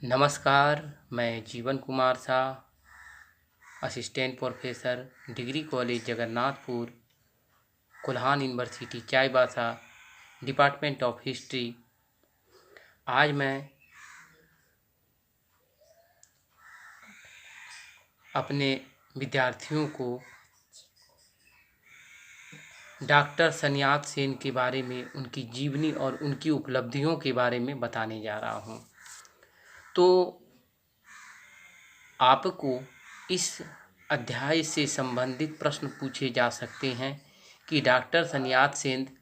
नमस्कार। मैं जीवन Kumar Shah, assistant professor, degree college Jagannathpur, Kolhan university Chaibasa, department of history. आज मैं अपने विद्यार्थियों को डॉक्टर सन्यात सेन के बारे में, उनकी जीवनी और उनकी उपलब्धियों के बारे में बताने जा रहा हूँ। तो आपको इस अध्याय से संबंधित प्रश्न पूछे जा सकते हैं कि डॉक्टर सन्यात सेन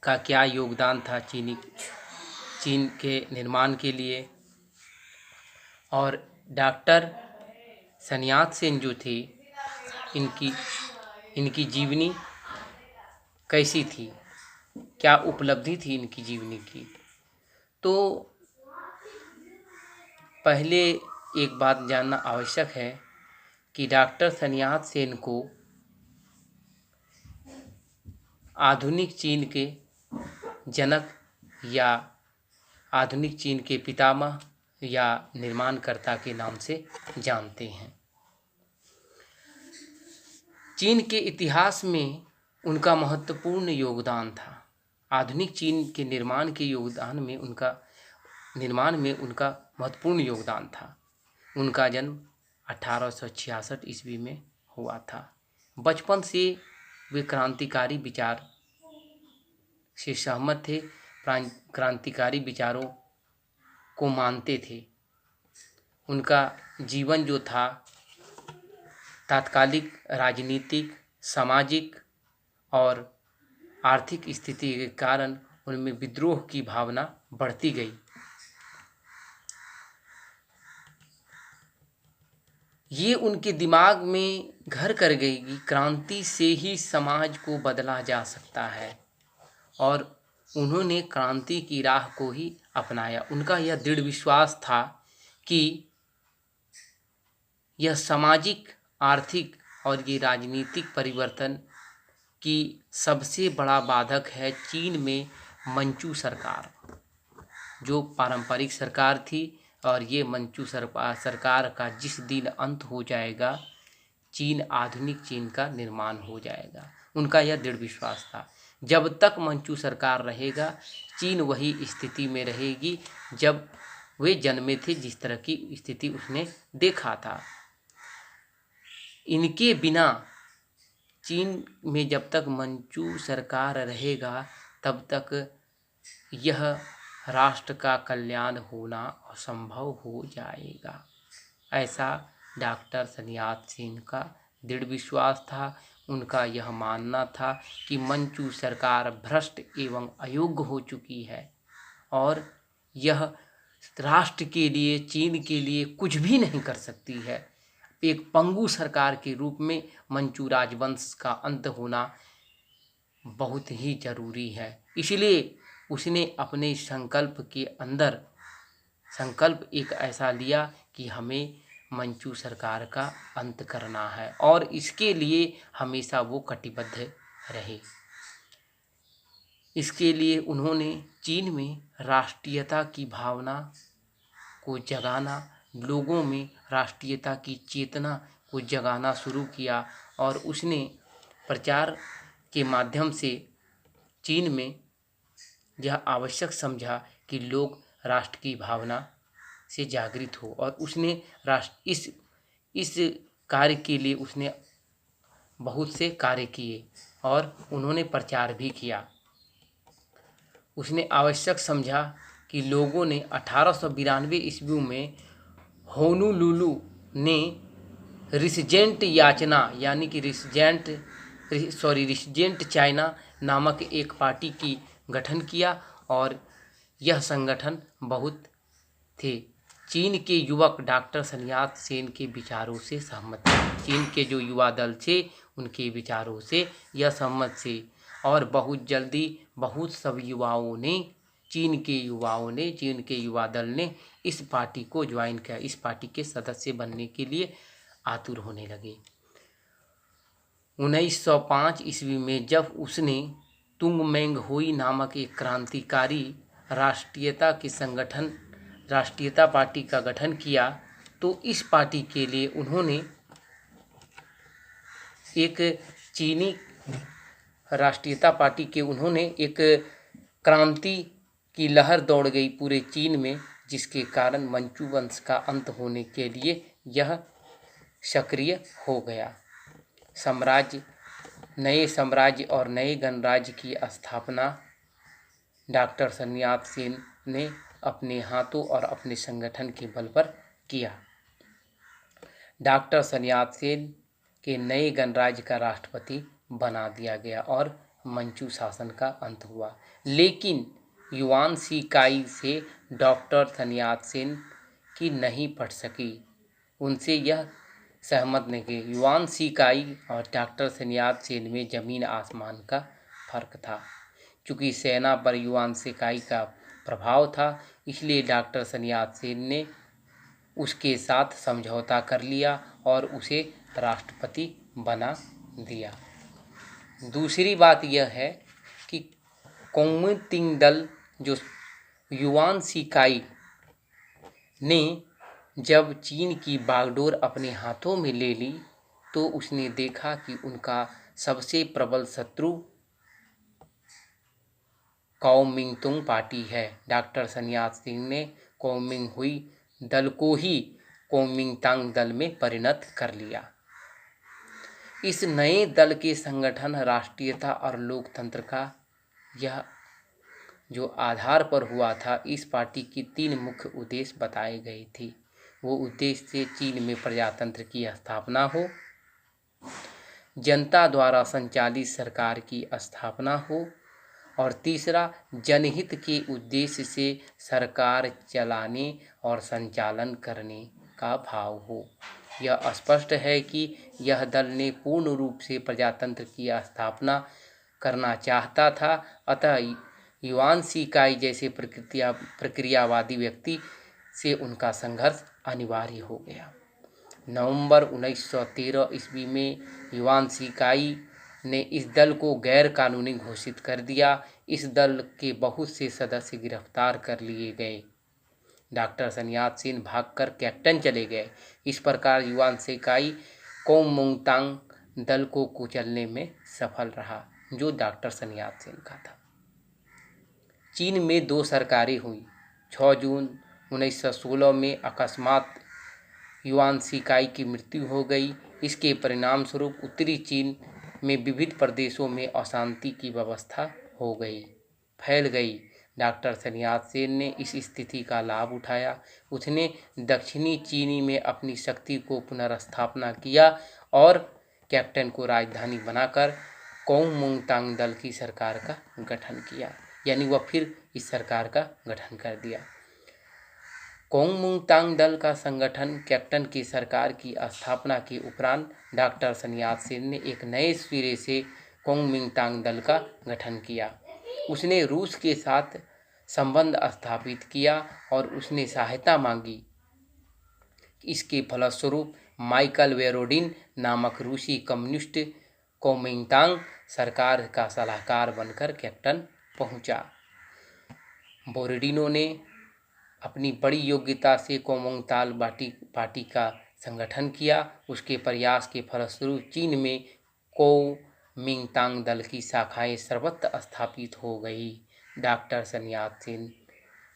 का क्या योगदान था चीन के निर्माण के लिए, और डॉक्टर सन्यात सेन जो थे इनकी इनकी जीवनी कैसी थी, क्या उपलब्धि थी इनकी जीवनी की। तो पहले एक बात जानना आवश्यक है कि डॉक्टर सन्यात सेन को आधुनिक चीन के जनक या आधुनिक चीन के पितामह या निर्माणकर्ता के नाम से जानते हैं। चीन के इतिहास में उनका महत्वपूर्ण योगदान था। आधुनिक चीन के निर्माण में उनका महत्वपूर्ण योगदान था। उनका जन्म 1866 ईस्वी में हुआ था। बचपन से वे क्रांतिकारी विचार से सहमत थे, क्रांतिकारी विचारों को मानते थे। उनका जीवन जो था तात्कालिक राजनीतिक, सामाजिक और आर्थिक स्थिति के कारण उनमें विद्रोह की भावना बढ़ती गई। ये उनके दिमाग में घर कर गई कि क्रांति से ही समाज को बदला जा सकता है, और उन्होंने क्रांति की राह को ही अपनाया। उनका यह दृढ़ विश्वास था कि यह सामाजिक, आर्थिक और ये राजनीतिक परिवर्तन की सबसे बड़ा बाधक है चीन में मंचू सरकार, जो पारंपरिक सरकार थी। और ये मंचू सरकार का जिस दिन अंत हो जाएगा, आधुनिक चीन का निर्माण हो जाएगा। उनका यह दृढ़ विश्वास था। जब तक मंचू सरकार रहेगा, चीन वही स्थिति में रहेगी जब वे जन्मे थे, जिस तरह की स्थिति उसने देखा था। इनके बिना चीन में जब तक मंचू सरकार रहेगा, तब तक यह राष्ट्र का कल्याण होना असंभव हो जाएगा। ऐसा डॉक्टर सन्यात सेन का दृढ़ विश्वास था। उनका यह मानना था कि मंचू सरकार भ्रष्ट एवं अयोग्य हो चुकी है और यह राष्ट्र के लिए, चीन के लिए कुछ भी नहीं कर सकती है। एक पंगु सरकार के रूप में मंचू राजवंश का अंत होना बहुत ही जरूरी है। इसलिए उसने अपने संकल्प के अंदर संकल्प एक ऐसा लिया कि हमें मंचू सरकार का अंत करना है, और इसके लिए हमेशा वो कटिबद्ध रहे। इसके लिए उन्होंने चीन में राष्ट्रीयता की भावना को जगाना, लोगों में राष्ट्रीयता की चेतना को जगाना शुरू किया, और उसने प्रचार के माध्यम से चीन में यह आवश्यक समझा कि लोग राष्ट्र की भावना से जागृत हो, और उसने इस कार्य के लिए उसने बहुत से कार्य किए और उन्होंने प्रचार भी किया। उसने आवश्यक समझा कि लोगों ने 1892 ईस्वी में होनोलुलु ने रिसेंजेंट याचना यानी कि रिसेंजेंट चाइना नामक एक पार्टी की गठन किया, और यह संगठन बहुत थे। चीन के युवक डॉक्टर सन्यात सेन के विचारों से सहमत थे। चीन के जो युवा दल थे उनके विचारों से यह सहमत थे, और बहुत जल्दी बहुत सब चीन के युवा दल ने इस पार्टी को ज्वाइन किया। इस पार्टी के सदस्य बनने के लिए आतुर होने लगे। 1905 ईस्वी में जब उसने तुंग मेंग होई नामक एक क्रांतिकारी राष्ट्रीयता के संगठन राष्ट्रीयता पार्टी का गठन किया, तो इस पार्टी के लिए उन्होंने एक चीनी राष्ट्रीयता पार्टी के उन्होंने एक क्रांति की लहर दौड़ गई पूरे चीन में, जिसके कारण मंचू वंश का अंत होने के लिए यह सक्रिय हो गया। नए साम्राज्य और नए गणराज्य की स्थापना डॉक्टर sun यat-सेन ने अपने हाथों और अपने संगठन के बल पर किया। डॉक्टर sun यat-सेन के नए गणराज्य का राष्ट्रपति बना दिया गया और मंचू शासन का अंत हुआ। लेकिन युआन शी काई से डॉक्टर sun यat-सेन की नहीं पट सकी, उनसे यह सहमत नहीं हुए। युआन शी काई और डॉक्टर sun यat-सेन में जमीन आसमान का फर्क था। चूँकि सेना पर युआन शी काई का प्रभाव था, इसलिए डॉक्टर sun यat-सेन ने उसके साथ समझौता कर लिया और उसे राष्ट्रपति बना दिया। दूसरी बात यह है कि कुओमिंतान दल, जो युआन शी काई ने जब चीन की बागडोर अपने हाथों में ले ली, तो उसने देखा कि उनका सबसे प्रबल शत्रु कुओमिंतान पार्टी है। डॉक्टर sun यat-सेन ने कुओमिंतान दल को ही कुओमिंतान दल में परिणत कर लिया। इस नए दल के संगठन, राष्ट्रीयता और लोकतंत्र का यह जो आधार पर हुआ था, इस पार्टी की 3 मुख्य उद्देश्य बताए गए थे। वो उद्देश्य थे चीन में प्रजातंत्र की स्थापना हो, जनता द्वारा संचालित सरकार की स्थापना हो, और तीसरा जनहित के उद्देश्य से सरकार चलाने और संचालन करने का भाव हो। यह स्पष्ट है कि यह दल ने पूर्ण रूप से प्रजातंत्र की स्थापना करना चाहता था, अतः युआन शी काई जैसे प्रक्रियावादी व्यक्ति से उनका संघर्ष अनिवार्य हो गया। नवंबर 1913 ईस्वी में युआन शी काई ने इस दल को गैर कानूनी घोषित कर दिया। इस दल के बहुत से सदस्य गिरफ्तार कर लिए गए। डॉक्टर sun यat-सेन भागकर कैप्टन चले गए। इस प्रकार युआन शी काई कुओमिंतान दल को कुचलने में सफल रहा, जो डॉक्टर sun यat-सेन का था। चीन में 2 सरकारें हुई। 6 जून 1916 में अकस्मात युआन शी काई की मृत्यु हो गई। इसके परिणाम स्वरूप उत्तरी चीन में विविध प्रदेशों में अशांति की व्यवस्था फैल गई। डॉक्टर sun यat-सेन ने इस स्थिति का लाभ उठाया। उसने दक्षिणी चीनी में अपनी शक्ति को पुनर्स्थापना किया और कैप्टन को राजधानी बनाकर कुओमिंतान दल की सरकार का गठन किया। यानी वह फिर इस सरकार का गठन कर दिया। कुओमिंतान दल का संगठन कैप्टन की सरकार की स्थापना के उपरांत डॉक्टर sun यat-सेन ने एक नए सिरे से कुओमिंतान दल का गठन किया। उसने रूस के साथ संबंध स्थापित किया और उसने सहायता मांगी। इसके फलस्वरूप माइकल वोरोडिन नामक रूसी कम्युनिस्ट कुओमिंतान सरकार का सलाहकार बनकर कैप्टन पहुंचा। वोरोडिनो ने अपनी बड़ी योग्यता से कुओमिंतान पार्टी का संगठन किया। उसके प्रयास के फलस्वरूप चीन में कुओमिंतान दल की शाखाएं सर्वत्र स्थापित हो गई। डॉक्टर sun यat-सेन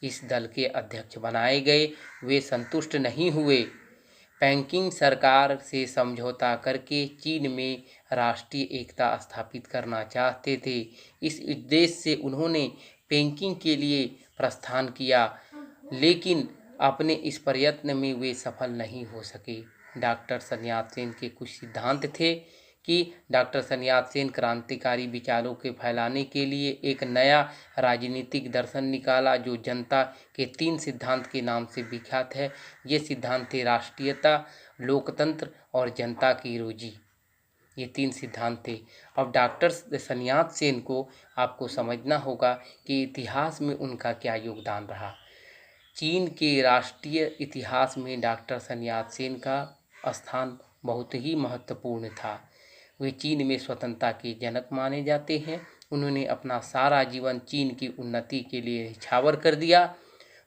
इस दल के अध्यक्ष बनाए गए। वे संतुष्ट नहीं हुए। पेकिंग सरकार से समझौता करके चीन में राष्ट्रीय एकता स्थापित करना चाहते थे। इस उद्देश्य से उन्होंने पेकिंग के लिए प्रस्थान किया, लेकिन अपने इस प्रयत्न में वे सफल नहीं हो सके। डॉक्टर sun यat-सेन के कुछ सिद्धांत थे कि डॉक्टर sun यat-सेन क्रांतिकारी विचारों के फैलाने के लिए एक नया राजनीतिक दर्शन निकाला, जो जनता के 3 सिद्धांत के नाम से विख्यात है। ये सिद्धांत थे राष्ट्रीयता, लोकतंत्र और जनता की रोजी। ये 3 सिद्धांत थे। अब डॉक्टर sun यat-सेन को आपको समझना होगा कि इतिहास में उनका क्या योगदान रहा। चीन के राष्ट्रीय इतिहास में डॉक्टर sun यat-सेन का स्थान बहुत ही महत्वपूर्ण था। वे चीन में स्वतंत्रता के जनक माने जाते हैं। उन्होंने अपना सारा जीवन चीन की उन्नति के लिए न्यौछावर कर दिया।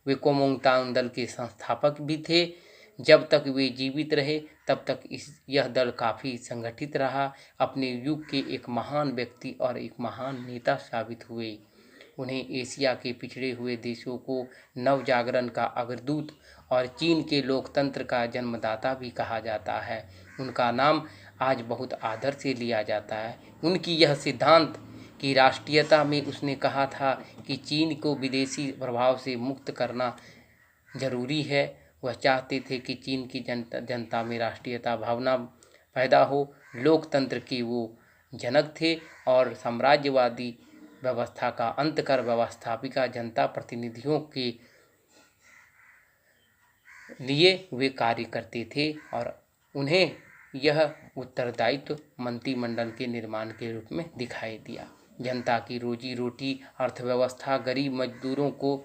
वे कुओमिंटान दल के संस्थापक भी थे। जब तक वे जीवित रहे तब तक यह दल काफ़ी संगठित रहा, अपने युग के एक महान व्यक्ति और एक महान नेता साबित हुए। उन्हें एशिया के पिछड़े हुए देशों को नवजागरण का अग्रदूत और चीन के लोकतंत्र का जन्मदाता भी कहा जाता है। उनका नाम आज बहुत आदर से लिया जाता है। उनकी यह सिद्धांत की राष्ट्रीयता में उसने कहा था कि चीन को विदेशी प्रभाव से मुक्त करना जरूरी है। वह चाहते थे कि चीन की जनता में राष्ट्रीयता भावना पैदा हो। लोकतंत्र के वो जनक थे और साम्राज्यवादी व्यवस्था का अंत कर व्यवस्थापिका जनता प्रतिनिधियों के लिए वे कार्य करते थे और उन्हें यह उत्तरदायित्व मंत्रिमंडल के निर्माण के रूप में दिखाई दिया। जनता की रोजी रोटी, अर्थव्यवस्था, गरीब मजदूरों को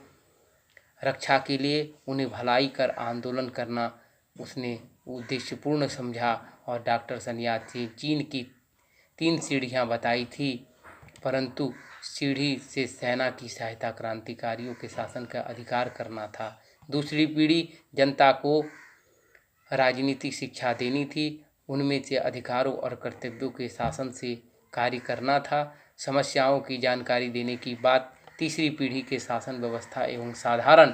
रक्षा के लिए उन्हें भलाई कर आंदोलन करना उसने उद्देश्यपूर्ण समझा। और डॉक्टर सन्यासी चीन की 3 सीढ़ियाँ बताई थी, परंतु सीढ़ी से सेना की सहायता क्रांतिकारियों के शासन का अधिकार करना था। दूसरी पीढ़ी जनता को राजनीतिक शिक्षा देनी थी, उनमें से अधिकारों और कर्तव्यों के शासन से कार्य करना था। समस्याओं की जानकारी देने की बात तीसरी पीढ़ी के शासन व्यवस्था एवं साधारण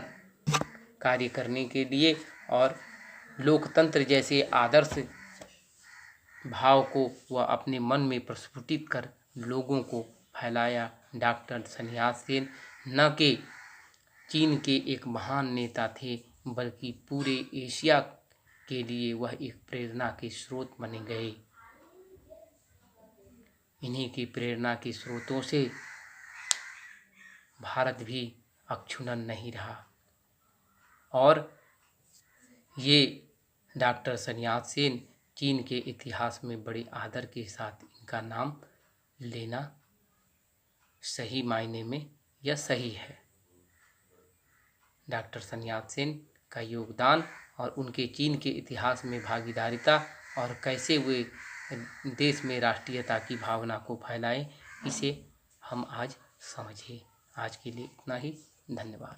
कार्य करने के लिए और लोकतंत्र जैसे आदर्श भाव को वह अपने मन में प्रस्फुटित कर लोगों को फैलाया। डॉक्टर सन्यासी न के चीन के एक महान नेता थे, बल्कि पूरे एशिया के लिए वह एक प्रेरणा के स्रोत बन गए। इन्हीं की प्रेरणा के स्रोतों से भारत भी अक्षुण्ण नहीं रहा। और ये डॉक्टर सन्यासी चीन के इतिहास में बड़े आदर के साथ इनका नाम लेना सही मायने में यह सही है। डॉक्टर सन्यासी का योगदान और उनके चीन के इतिहास में भागीदारिता और कैसे वे देश में राष्ट्रीयता की भावना को फैलाए, इसे हम आज समझे। आज के लिए इतना ही। धन्यवाद।